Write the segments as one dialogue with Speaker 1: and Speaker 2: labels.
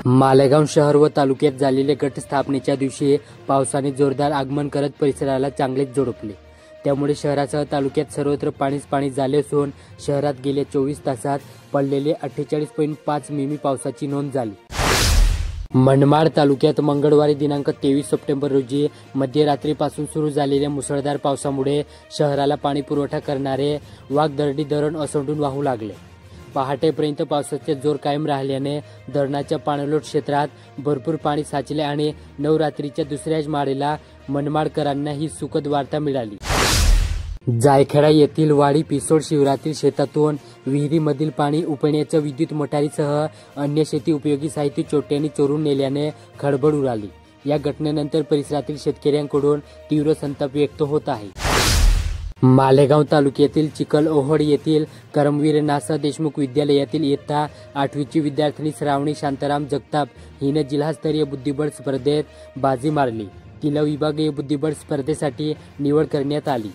Speaker 1: मालेगाव शहर व तालुक्यात झालेल्या गट स्थापनेच्या दिवशी पावसाने जोरदार आगमन करत परिसराला चांगलेच झोडपले। त्यामुळे शहरासह तालुक्यात सर्वत्र पाणी झाले असून शहरात गेल्या 24 तासात पडलेले 48.5 मिमी पावसाची नोंद झाली। मनमाड तालुक्यात मंगळवारी दिनांक 23 सप्टेंबर रोजी मध्यरात्रीपासून सुरू झालेल्या मुसळधार पावसामुळे शहराला पाणी पुरवठा करणारे वाघदर्डी धरण ओसंडून वाहू लागले। पहाटेपर्यंत पावसाचा जोर कायम राहिल्याने धरणाच्या पाणलोट क्षेत्रात भरपूर पाणी साचले आणि नवरात्रीच्या दुसऱ्याच माळेला मनमाडकरांना ही सुखद वार्ता मिळाली। जायखेडा येथील वाडी पिसोड शिवारातील शेतातून विहिरीमधील पाणी उपण्याच्या विद्युत मोटारीसह अन्य शेती उपयोगी साहित्य चोरट्यांनी चोरून नेल्याने खळबळ उडाली। या घटनेनंतर परिसरातील शेतकऱ्यांकडून तीव्र संताप व्यक्त होत आहे। मालेगाव तालुक्यातील चिखलओहळ येथील करमवीर नासा देशमुख विद्यालयातील इयत्ता 8वीची विद्यार्थिनी श्रावणी शांताराम जगताप हिने जिल्हास्तरीय बुद्धिबळ स्पर्धेत बाजी मारली। तिला विभागीय बुद्धिबळ स्पर्धेसाठी निवड करण्यात आली।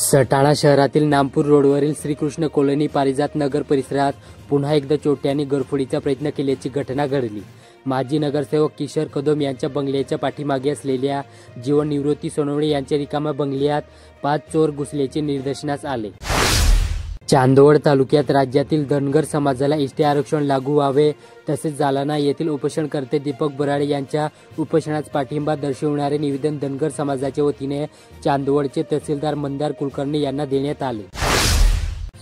Speaker 1: सटाणा शहरातील नामपूर रोडवरील श्रीकृष्ण कॉलनी पारिजात नगर परिसरात पुन्हा एकदा चोरट्यांनी घरफोडीचा प्रयत्न केल्याची घटना घडली। माजी नगरसेवक किशोर कदम यांच्या बंगल्याच्या पाठीमागे असलेल्या जीवन निवृत्ती सोनवणे यांच्या रिकाम्या बंगल्यात 5 चोर घुसल्याचे निदर्शनास आले। चांदवड तालुक्यात राज्यातील धनगर समाजाला एसटी आरक्षण लागू व्हावे तसेच जालना येथील उपोषणकर्ते दीपक बराडे यांच्या उपोषणास पाठिंबा दर्शविणारे निवेदन धनगर समाजाच्या वतीने चांदवडचे तहसीलदार मंदार कुलकर्णी यांना देण्यात आले।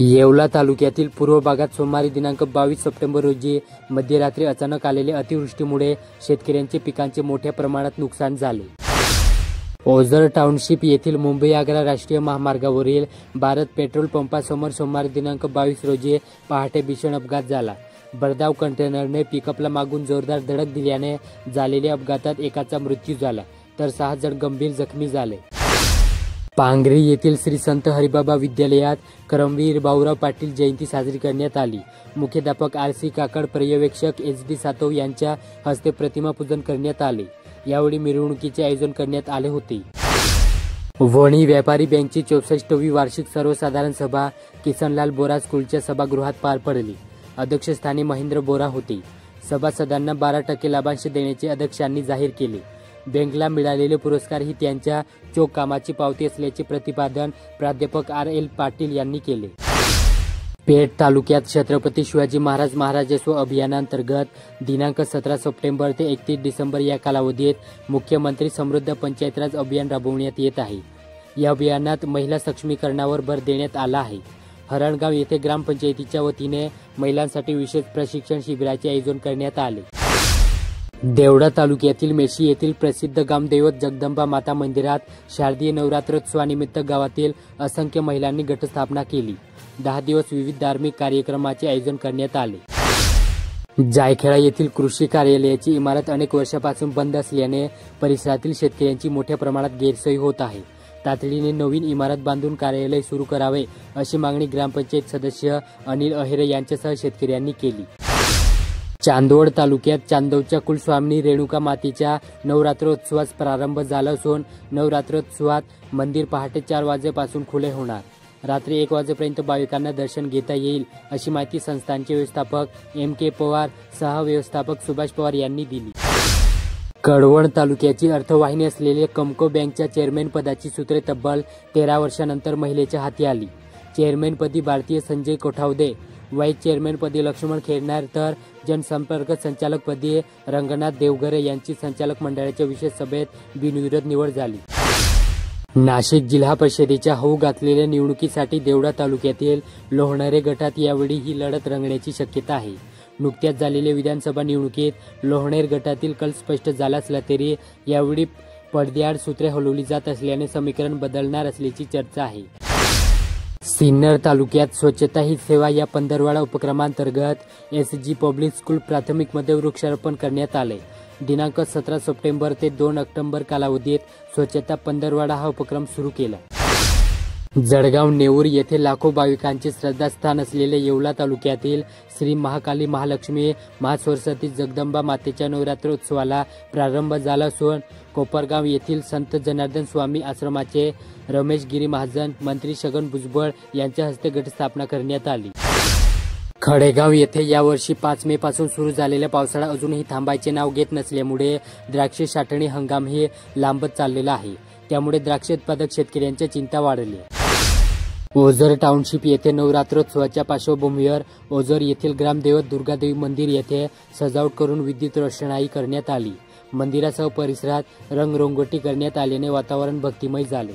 Speaker 1: येवला तालुक्यातील पूर्व भागात सोमवारी दिनांक 22 सप्टेंबर रोजी मध्यरात्री अचानक आलेल्या अतिवृष्टीमुळे शेतकऱ्यांचे पिकांचे मोठ्या प्रमाणात नुकसान झाले। ओझर टाउनशिप येथील मुंबई आग्रा राष्ट्रीय महामार्गावरील भारत पेट्रोल पंपासमोर सोमवारी दिनांक 22 रोजी पहाटे भीषण अपघात झाला। भरधाव कंटेनरने पिकअपला मागून जोरदार धडक दिल्याने झालेल्या अपघातात एकाचा मृत्यू झाला तर 6 जण गंभीर जखमी झाले। पांगरी येथील श्री संत हरिबाबा विद्यालयात करमवीर भाऊराव पाटील जयंती साजरी करण्यात आली। मुख्याध्यापक RC काकड, पर्यवेक्षक HD सातव यांच्या हस्ते प्रतिमा पूजन करण्यात आले। यावेळी मिरवणुकीचे आयोजन करण्यात आले होते। वणी व्यापारी बँकची 64वी वार्षिक सर्वसाधारण सभा किसनलाल बोरा स्कूलच्या सभागृहात पार पडली। अध्यक्षस्थानी महेंद्र बोरा होते। सभासदांना 12% लाभांश देण्याचे अध्यक्षांनी जाहीर केले। बँकेला मिळालेले पुरस्कार ही त्यांच्या चोख कामाची पावती असल्याचे प्रतिपादन प्राध्यापक RL पाटील यांनी केले। पेठ तालुक्यात छत्रपती शिवाजी महाराजोत्सव अभियानांतर्गत दिनांक 17 सप्टेंबर ते 31 डिसेंबर या कालावधीत मुख्यमंत्री समृद्ध पंचायतराज अभियान राबवण्यात येत आहे। या अभियानात महिला सक्षमीकरणावर भर देण्यात आला आहे। हरणगाव येथे ग्रामपंचायतीच्या वतीने महिलांसाठी विशेष प्रशिक्षण शिबिराचे आयोजन करण्यात आले। देवडा तालुक्यातील मेशी येथील प्रसिद्ध ग्रामदैवत जगदंबा माता मंदिरात शारदीय नवरात्रोत्सवानिमित्त गावातील असंख्य महिलांनी घटस्थापना केली। 10 दिवस विविध धार्मिक कार्यक्रमाचे आयोजन करण्यात आले। जायखेडा येथील कृषी कार्यालयाची इमारत अनेक वर्षापासून बंद असल्याने परिसरातील शेतकऱ्यांची मोठ्या प्रमाणात गैरसोय होत आहे। तातडीने नवीन इमारत बांधून कार्यालय सुरू करावे अशी मागणी ग्रामपंचायत सदस्य अनिल अहेरे यांच्यासह शेतकऱ्यांनी केली। चांदवड तालुक्यात चांदवच्या कुलस्वामिनी रेणुका मातेच्या नवरात्रोत्सवास प्रारंभ झाला असून नवरात्रोत्सवात मंदिर पहाटे 4 वाजेपासून खुले होणार। रात्री 1 वाजेपर्यंत भाविकांना दर्शन घेता येईल अशी माहिती संस्थानचे व्यवस्थापक MK पवार सहव्यवस्थापक सुभाष पवार यांनी दिली। कळवण तालुक्याची अर्थवाहिनी असलेल्या कमको बँकच्या चेअरमॅन पदाची सूत्रे तब्बल 13 वर्षानंतर महिलेच्या हाती आली। चेअरमॅनपदी भारतीय संजय कोठावदे, व्हाईस चेअरमॅनपदी लक्ष्मण खेरनार तर जनसंपर्क संचालकपदी रंगनाथ देवघरे यांची संचालक मंडळाच्या विशेष सभेत बिनविरोध निवड झाली। नाशिक जिल्हा परिषदेच्या होऊ घातलेल्या निवडणुकीसाठी देवडा तालुक्यातील लोहणारे गटात यावेळी ही लढत रंगण्याची शक्यता आहे। नुकत्याच झालेल्या विधानसभा निवडणुकीत लोहणेर गटातील कल स्पष्ट झाला असला तरी यावेळी पडद्याआड सूत्रे हलवली जात असल्याने समीकरण बदलणार असल्याची चर्चा आहे। सिन्नर तालुक्यात स्वच्छता ही सेवा या पंधरवाडा उपक्रमांतर्गत SG पब्लिक स्कूल प्राथमिक मध्ये वृक्षारोपण करण्यात आले। दिनांक 17 सप्टेंबर ते 2 ऑक्टोबर कालावधीत स्वच्छता पंधरवाडा हा उपक्रम सुरू केला। जळगाव नेऊर येथे लाखो भाविकांचे श्रद्धास्थान असलेले येवला तालुक्यातील श्री महाकाली महालक्ष्मी महासरस्वती जगदंबा मातेच्या नवरात्रोत्सवाला प्रारंभ झाला असून कोपरगाव येथील संत जनार्दन स्वामी आश्रमाचे रमेश गिरी महाजन, मंत्री छगन भुजबळ यांच्या हस्ते घटस्थापना करण्यात आली। खडेगाव येथे यावर्षी 5 मे पासून सुरू झालेला पावसाळा अजूनही थांबायचे नाव घेत नसल्यामुळे द्राक्ष छाटणी हंगामही लांबत चाललेला आहे. त्यामुळे द्राक्ष उत्पादक शेतकऱ्यांच्या चिंता वाढली. ओझर टाउनशिप येथे नवरात्रोत्सवाच्या पार्श्वभूमीवर ओझर येथील ग्रामदैवत दुर्गादेवी मंदिर येथे सजावट करून विद्युत रोषणाई करण्यात आली. मंदिरासह परिसरात रंगरंगोटी करण्यात आल्याने वातावरण भक्तिमय झाले.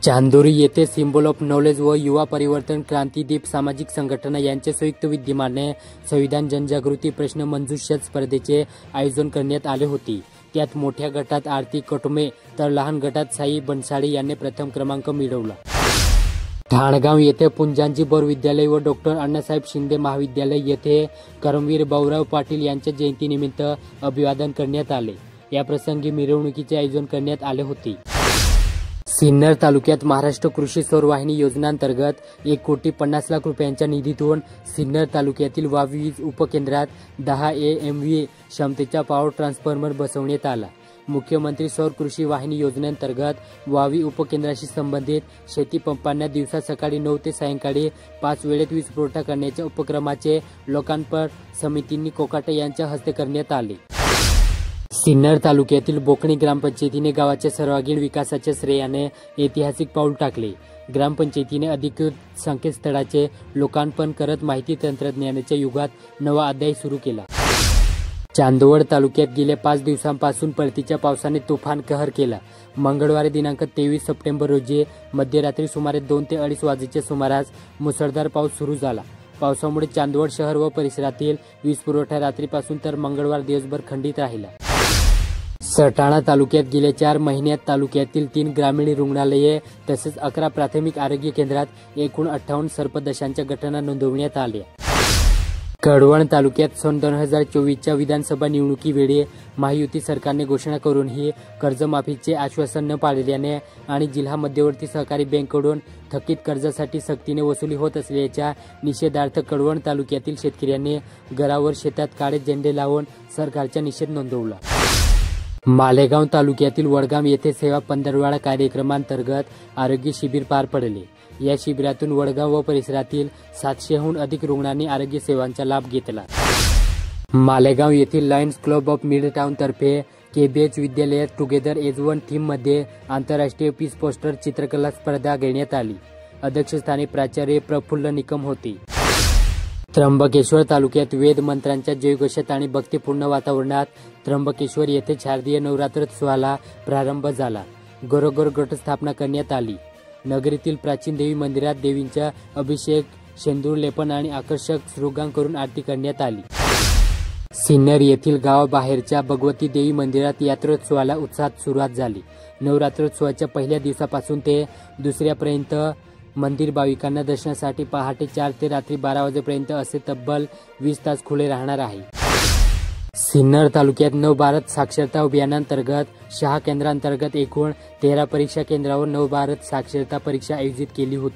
Speaker 1: चांदोरी येथे सिम्बॉल ऑफ नॉलेज व युवा परिवर्तन क्रांतीदीप सामाजिक संघटना यांच्या संयुक्त विद्यमाने संविधान जनजागृती प्रश्न मंजुषा स्पर्धेचे आयोजन करण्यात आले होते. त्यात मोठ्या गटात आरती कटुमे तर लहान गटात साई बनसाळे यांनी प्रथम क्रमांक मिळवला. ठाणगाव येथे पुंजांजी बोर विद्यालय व डॉक्टर अण्णासाहेब शिंदे महाविद्यालय येथे कर्मवीर भाऊराव पाटील यांच्या जयंतीनिमित्त अभिवादन करण्यात आले. या प्रसंगी मिरवणुकीचे आयोजन करण्यात आले होते. सिन्नर तालुक्यात महाराष्ट्र कृषी सौर वाहिनी योजनेअंतर्गत 1,50,00,000 रुपयांच्या निधीतून सिन्नर तालुक्यातील वावी वीज उपकेंद्रात 10 AMV क्षमतेचा पॉवर ट्रान्सफॉर्मर बसवण्यात आला. मुख्यमंत्री सौर कृषी वाहिनी योजनेअंतर्गत वावी उपकेंद्राशी संबंधित शेतीपंपांना दिवसा सकाळी 9 ते सायंकाळी 5 वेळेत वीज पुरवठा करण्याच्या उपक्रमाचे लोकार्पण समितींनी कोकाटे यांच्या हस्ते करण्यात आले. सिन्नर तालुक्यातील बोकणी ग्रामपंचायतीने गावाच्या सर्वांगीण विकासाच्या श्रेयाने ऐतिहासिक पाऊल टाकले. ग्रामपंचायतीने अधिकृत संकेतस्थळाचे लोकार्पण करत माहिती तंत्रज्ञानाच्या युगात नवा अध्याय सुरू केला. चांदवड तालुक्यात गेल्या 5 दिवसांपासून परतीच्या पावसाने तुफान कहर केला. मंगळवारी दिनांक 23 सप्टेंबर रोजी मध्यरात्री सुमारे 2 ते 2:30 वाजेच्या सुमारास मुसळधार पाऊस सुरू झाला. पावसामुळे चांदवड शहर व परिसरातील वीज पुरवठा रात्रीपासून तर मंगळवार दिवसभर खंडित राहिला. सटाणा तालुक्यात गेल्या 4 महिन्यात तालुक्यातील 3 ग्रामीण रुग्णालये तसेच 11 प्राथमिक आरोग्य केंद्रात एकूण 58 सर्पदंशांच्या घटना नोंदवण्यात आल्या. कळवण तालुक्यात सन 2024च्या विधानसभा निवडणुकीवेळी महायुती सरकारने घोषणा करूनही कर्जमाफीचे आश्वासन न पाळल्याने आणि जिल्हा मध्यवर्ती सहकारी बँकेकडून थकीत कर्जासाठी सक्तीने वसुली होत असल्याच्या निषेधार्थ कळवण तालुक्यातील शेतकऱ्यांनी घरावर शेतात काळे झेंडे लावून सरकारचा निषेध नोंदवला. मालेगाव तालुक्यातील वडगाम येथे सेवा पंधरवडा कार्यक्रमांतर्गत आरोग्य शिबिर पार पडले. या शिबिरातून वडगाव व परिसरातील 700हून अधिक रुग्णांनी आरोग्य सेवांचा लाभ घेतला. मालेगाव येथील लायन्स क्लब ऑफ मिडटाउन तर्फे KBH विद्यालयात टुगेदर एज वन थीम मध्ये आंतरराष्ट्रीय पीस पोस्टर चित्रकला स्पर्धा घेण्यात आली. अध्यक्षस्थानी प्राचार्य प्रफुल्ल निकम होते. त्र्यंबकेश्वर तालुक्यात वेद मंत्रांच्या जयघोषात आणि भक्तिपूर्ण वातावरणात त्र्यंबकेश्वर येथे शारदीय नवरात्रोत्सवाला प्रारंभ झाला. घरोघर घटस्थापना करण्यात आली. नगरीतील प्राचीन देवी मंदिरात देवींचा अभिषेक, शेंदूर लेपन आणि आकर्षक श्रुगांक करून आरती करण्यात आली. सिन्नर येथील गावाबाहेरच्या भगवती देवी मंदिरात यात्रोत्सवाला उत्साहात सुरुवात झाली. नवरात्रोत्सवाच्या पहिल्या दिवसापासून ते दुसऱ्यापर्यंत मंदिर भाविकांना दर्शनासाठी पहाटे 4 ते रात्री 12 वाजेपर्यंत असे तब्बल 20 तास खुले राहणार आहे. सिन्नर तालुक्यात नवभारत साक्षरता अभियानांतर्गत 6 केंद्रांतर्गत एकूण 13 परीक्षा केंद्रावर नवभारत साक्षरता परीक्षा आयोजित केली होती.